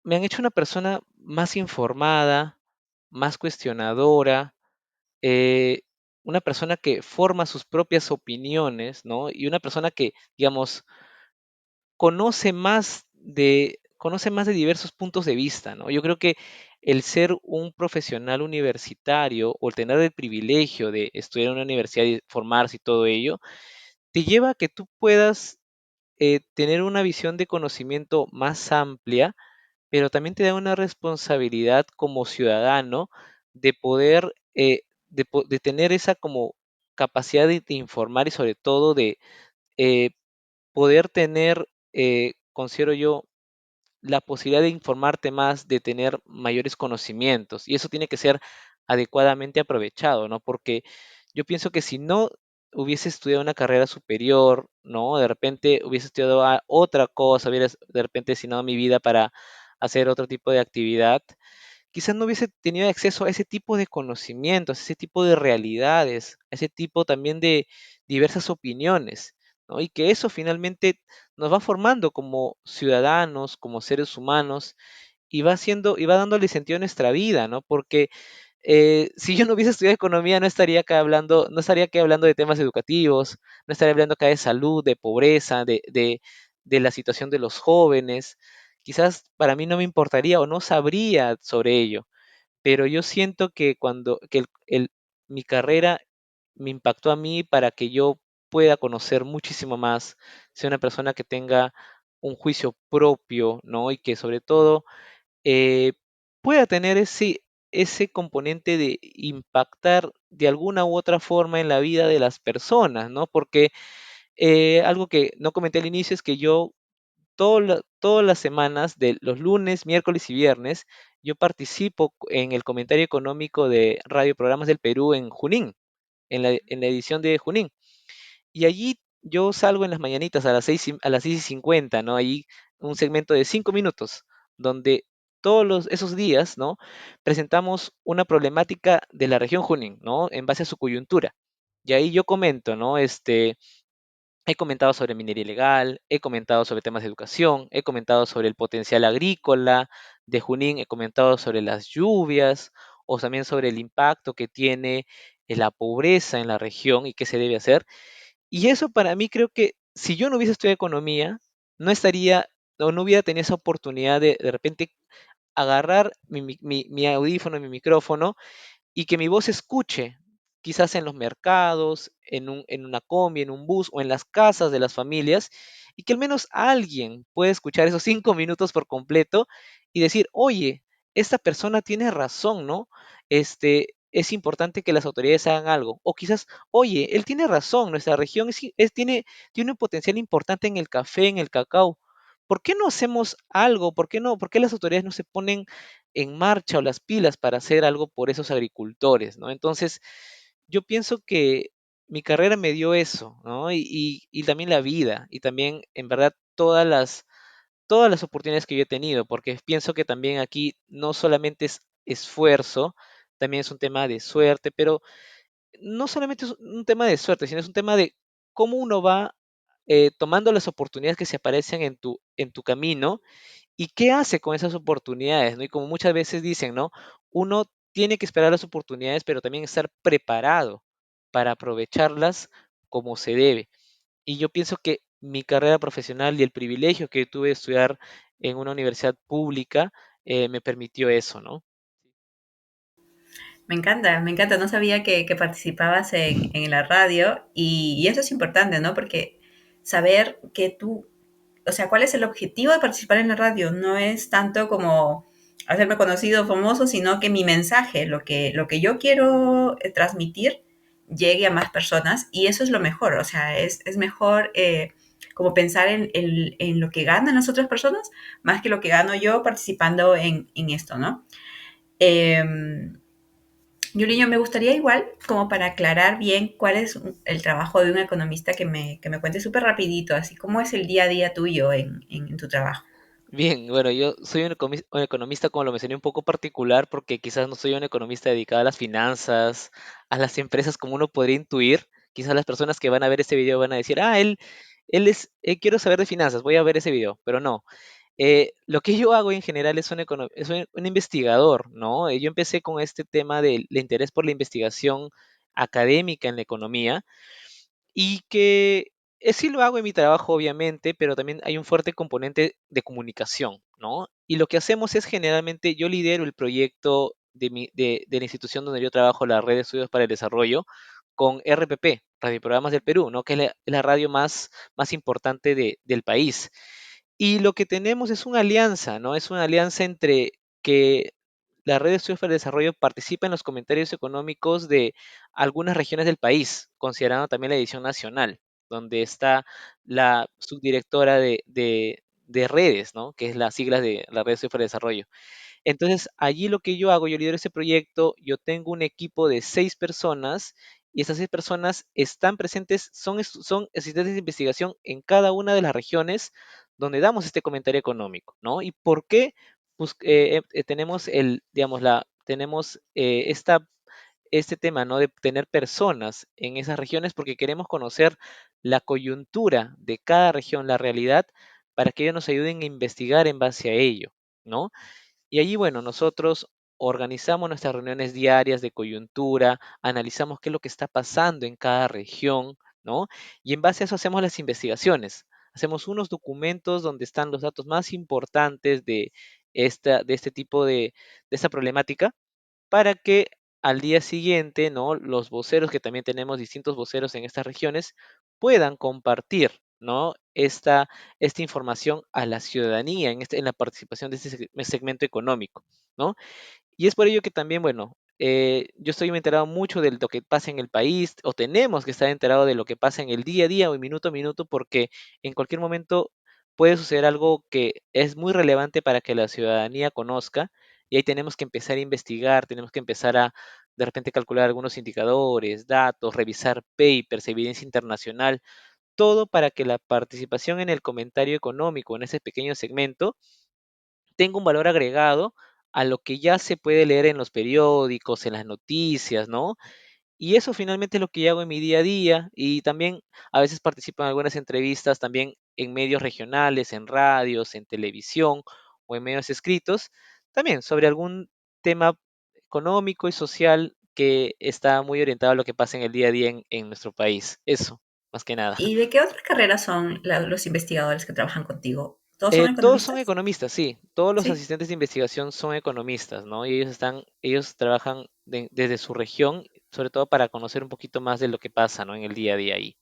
me han hecho una persona más informada, más cuestionadora, eh, una persona que forma sus propias opiniones, ¿no? Y una persona que, digamos, conoce más de diversos puntos de vista, ¿no? Yo creo que el ser un profesional universitario o el tener el privilegio de estudiar en una universidad y formarse y todo ello, te lleva a que tú puedas tener una visión de conocimiento más amplia, pero también te da una responsabilidad como ciudadano de poder, de tener esa como capacidad de informar y sobre todo de eh, poder tener, considero yo, la posibilidad de informarte más, de tener mayores conocimientos, y eso tiene que ser adecuadamente aprovechado, ¿no? Porque yo pienso que si no hubiese estudiado una carrera superior, ¿no? De repente hubiese estudiado otra cosa, hubiera de repente destinado mi vida para hacer otro tipo de actividad, quizás no hubiese tenido acceso a ese tipo de conocimientos, a ese tipo de realidades, a ese tipo también de diversas opiniones, ¿no? Y que eso finalmente nos va formando como ciudadanos, como seres humanos, y va dándole sentido a nuestra vida, ¿no? Porque si yo no hubiese estudiado economía, no estaría aquí hablando de temas educativos, no estaría hablando acá de salud, de pobreza, de la situación de los jóvenes. Quizás para mí no me importaría o no sabría sobre ello, pero yo siento que mi carrera me impactó a mí para que yo pueda conocer muchísimo más, sea una persona que tenga un juicio propio, ¿no? Y que sobre todo eh, pueda tener ese componente de impactar de alguna u otra forma en la vida de las personas, ¿no? Porque algo que no comenté al inicio es que yo todas las semanas, de los lunes, miércoles y viernes, yo participo en el comentario económico de Radio Programas del Perú en Junín, en la edición de Junín. Y allí yo salgo en las mañanitas a las 6:50, ¿no? Ahí un segmento de 5 minutos, donde esos días, ¿no? Presentamos una problemática de la región Junín, ¿no? En base a su coyuntura. Y ahí yo comento, ¿no? He comentado sobre minería ilegal, he comentado sobre temas de educación, he comentado sobre el potencial agrícola de Junín, he comentado sobre las lluvias o también sobre el impacto que tiene la pobreza en la región y qué se debe hacer. Y eso para mí creo que si yo no hubiese estudiado economía, no estaría o no hubiera tenido esa oportunidad de repente agarrar mi audífono, mi micrófono y que mi voz se escuche, quizás en los mercados, en una combi, en un bus o en las casas de las familias, y que al menos alguien pueda escuchar esos 5 minutos por completo y decir, oye, esta persona tiene razón, ¿no? Es importante que las autoridades hagan algo. O quizás, oye, él tiene razón, nuestra región tiene un potencial importante en el café, en el cacao. ¿Por qué no hacemos algo? ¿Por qué las autoridades no se ponen en marcha o las pilas para hacer algo por esos agricultores, ¿no? Entonces, yo pienso que mi carrera me dio eso, ¿no? Y también la vida, y también, en verdad, todas las oportunidades que yo he tenido, porque pienso que también aquí no solamente es esfuerzo, también es un tema de suerte, pero no solamente es un tema de suerte, sino es un tema de cómo uno va tomando las oportunidades que se aparecen en tu camino y qué hace con esas oportunidades, ¿no? Y como muchas veces dicen, ¿no? Uno tiene que esperar las oportunidades, pero también estar preparado para aprovecharlas como se debe. Y yo pienso que mi carrera profesional y el privilegio que tuve de estudiar en una universidad pública me permitió eso, ¿no? Me encanta, no sabía que participabas en la radio y eso es importante, ¿no? Porque saber que tú, o sea, cuál es el objetivo de participar en la radio, no es tanto como hacerme conocido, famoso, sino que mi mensaje, lo que yo quiero transmitir, llegue a más personas y eso es lo mejor, o sea, es mejor como pensar en lo que ganan las otras personas más que lo que gano yo participando en esto, ¿no? Eh, Yuliño, me gustaría igual, como para aclarar bien cuál es el trabajo de un economista, que me cuente súper rapidito, así cómo es el día a día tuyo en tu trabajo. Bien, bueno, yo soy un economista, como lo mencioné, un poco particular porque quizás no soy un economista dedicado a las finanzas, a las empresas como uno podría intuir. Quizás las personas que van a ver este video van a decir, ah, quiero saber de finanzas, voy a ver ese video, pero no. Lo que yo hago en general es es un investigador, ¿no? Yo empecé con este tema del interés por la investigación académica en la economía y que sí lo hago en mi trabajo, obviamente, pero también hay un fuerte componente de comunicación, ¿no? Y lo que hacemos es generalmente, yo lidero el proyecto de la institución donde yo trabajo, la Red de Estudios para el Desarrollo, con RPP, Radio Programas del Perú, ¿no? Que es la radio más importante del país. Y lo que tenemos es una alianza, ¿no? Es una alianza entre que la Red de Estudios para el Desarrollo participa en los comentarios económicos de algunas regiones del país, considerando también la edición nacional, donde está la subdirectora de redes, ¿no? Que es las siglas de la Red de Estudios para el Desarrollo. Entonces, allí lo que yo hago, yo lidero ese proyecto, yo tengo un equipo de 6 personas y esas 6 personas están presentes, son asistentes de investigación en cada una de las regiones donde damos este comentario económico, ¿no? ¿Y por qué? Pues, tenemos digamos, tenemos este tema, ¿no? De tener personas en esas regiones porque queremos conocer la coyuntura de cada región, la realidad, para que ellos nos ayuden a investigar en base a ello, ¿no? Y allí, bueno, nosotros organizamos nuestras reuniones diarias de coyuntura, analizamos qué es lo que está pasando en cada región, ¿no? Y en base a eso hacemos las investigaciones. Hacemos unos documentos donde están los datos más importantes de este tipo de esta problemática para que al día siguiente, ¿no? Los voceros, que también tenemos distintos voceros en estas regiones, puedan compartir, ¿no? Esta información a la ciudadanía en la participación de este segmento económico, ¿no? Y es por ello que también, bueno, yo estoy enterado mucho de lo que pasa en el país, o tenemos que estar enterados de lo que pasa en el día a día o en minuto a minuto, porque en cualquier momento puede suceder algo que es muy relevante para que la ciudadanía conozca, y ahí tenemos que empezar a investigar, tenemos que empezar a de repente calcular algunos indicadores, datos, revisar papers, evidencia internacional, todo para que la participación en el comentario económico, en ese pequeño segmento, tenga un valor agregado a lo que ya se puede leer en los periódicos, en las noticias, ¿no? Y eso finalmente es lo que yo hago en mi día a día y también a veces participo en algunas entrevistas también en medios regionales, en radios, en televisión o en medios escritos, también sobre algún tema económico y social que está muy orientado a lo que pasa en el día a día en nuestro país. Eso, más que nada. ¿Y de qué otras carreras son los investigadores que trabajan contigo? ¿Todos son Todos son economistas? economistas, sí. Todos los Sí. asistentes de investigación son economistas, ¿no? Y ellos trabajan desde su región, sobre todo para conocer un poquito más de lo que pasa, ¿no? En el día a día ahí.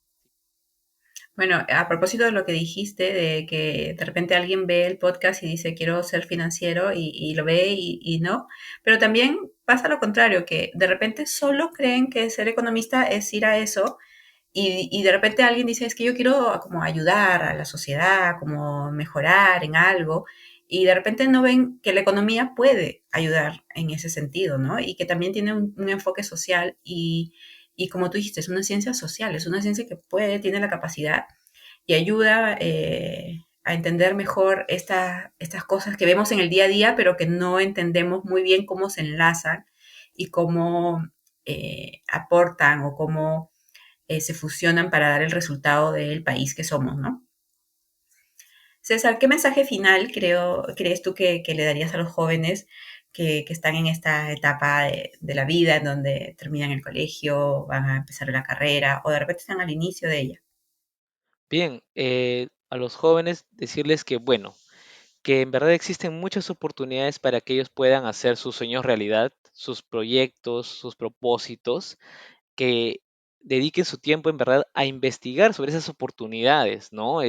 Bueno, a propósito de lo que dijiste, de que de repente alguien ve el podcast y dice quiero ser financiero y lo ve y no, pero también pasa lo contrario, que de repente solo creen que ser economista es ir a eso y de repente alguien dice es que yo quiero como ayudar a la sociedad, como mejorar en algo y de repente no ven que la economía puede ayudar en ese sentido, ¿no? Y que también tiene un enfoque social y como tú dijiste, es una ciencia social, es una ciencia que puede, tiene la capacidad y ayuda a entender mejor estas cosas que vemos en el día a día, pero que no entendemos muy bien cómo se enlazan y cómo aportan o cómo se fusionan para dar el resultado del país que somos, ¿no? César, ¿qué mensaje final crees tú que le darías a los jóvenes que están en esta etapa de la vida, en donde terminan el colegio, van a empezar la carrera o de repente están al inicio de ella? Bien, a los jóvenes decirles que, bueno, que en verdad existen muchas oportunidades para que ellos puedan hacer sus sueños realidad, sus proyectos, sus propósitos, que dediquen su tiempo en verdad a investigar sobre esas oportunidades, ¿no?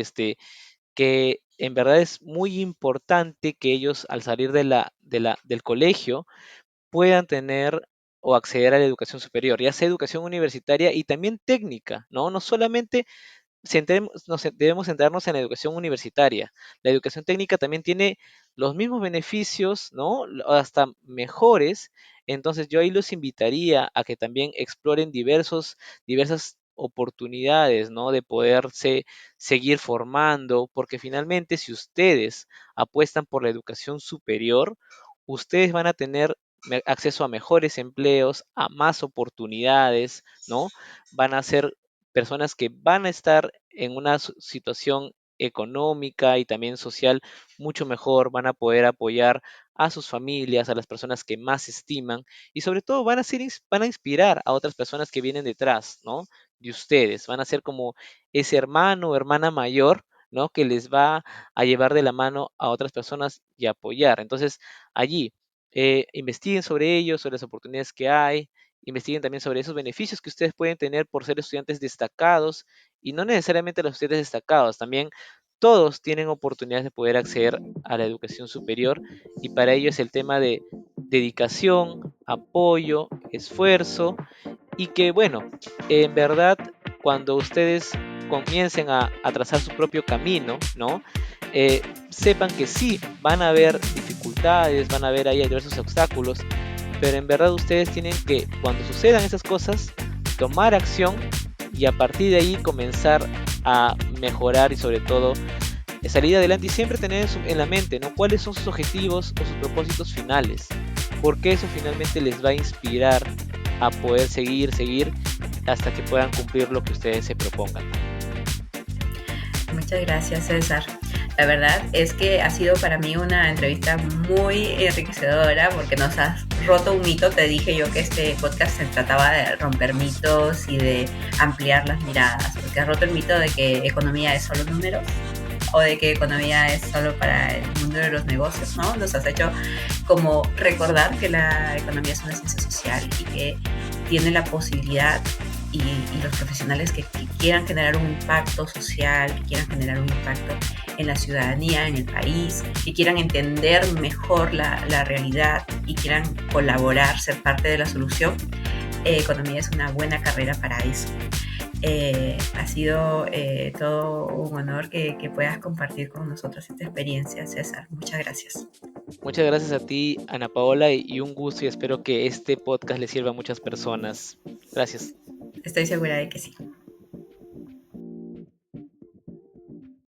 Que en verdad es muy importante que ellos al salir del colegio puedan tener o acceder a la educación superior, ya sea educación universitaria y también técnica, ¿no? No solamente debemos centrarnos en la educación universitaria. La educación técnica también tiene los mismos beneficios, ¿no? Hasta mejores. Entonces yo ahí los invitaría a que también exploren diversas oportunidades, ¿no? De poderse seguir formando, porque finalmente si ustedes apuestan por la educación superior, ustedes van a tener acceso a mejores empleos, a más oportunidades, ¿no? Van a ser personas que van a estar en una situación económica y también social mucho mejor, van a poder apoyar a sus familias, a las personas que más estiman y sobre todo van a inspirar a otras personas que vienen detrás, ¿no? De ustedes, van a ser como ese hermano o hermana mayor, ¿no? Que les va a llevar de la mano a otras personas y apoyar. Entonces, allí, investiguen sobre ellos, sobre las oportunidades que hay, investiguen también sobre esos beneficios que ustedes pueden tener por ser estudiantes destacados y no necesariamente los estudiantes destacados, también todos tienen oportunidades de poder acceder a la educación superior y para ello es el tema de dedicación, apoyo, esfuerzo y que bueno, en verdad cuando ustedes comiencen a trazar su propio camino, ¿no? Sepan que sí, van a haber dificultades, van a haber ahí diversos obstáculos, pero en verdad ustedes tienen que, cuando sucedan esas cosas, tomar acción y a partir de ahí comenzar a mejorar y sobre todo salir adelante y siempre tener en la mente, ¿no? ¿Cuáles son sus objetivos o sus propósitos finales? Porque eso finalmente les va a inspirar a poder seguir hasta que puedan cumplir lo que ustedes se propongan. Muchas gracias, César. La verdad es que ha sido para mí una entrevista muy enriquecedora porque nos has roto un mito. Te dije yo que este podcast se trataba de romper mitos y de ampliar las miradas, porque has roto el mito de que economía es solo números o de que economía es solo para el mundo de los negocios, ¿no? Nos has hecho como recordar que la economía es una ciencia social y que tiene la posibilidad y los profesionales que quieran generar un impacto social, que quieran generar un impacto en la ciudadanía, en el país, que quieran entender mejor la realidad y quieran colaborar, ser parte de la solución, economía es una buena carrera para eso. Ha sido todo un honor que puedas compartir con nosotros esta experiencia, César. Muchas gracias. Muchas gracias a ti, Ana Paola, y un gusto y espero que este podcast le sirva a muchas personas. Gracias. Estoy segura de que sí.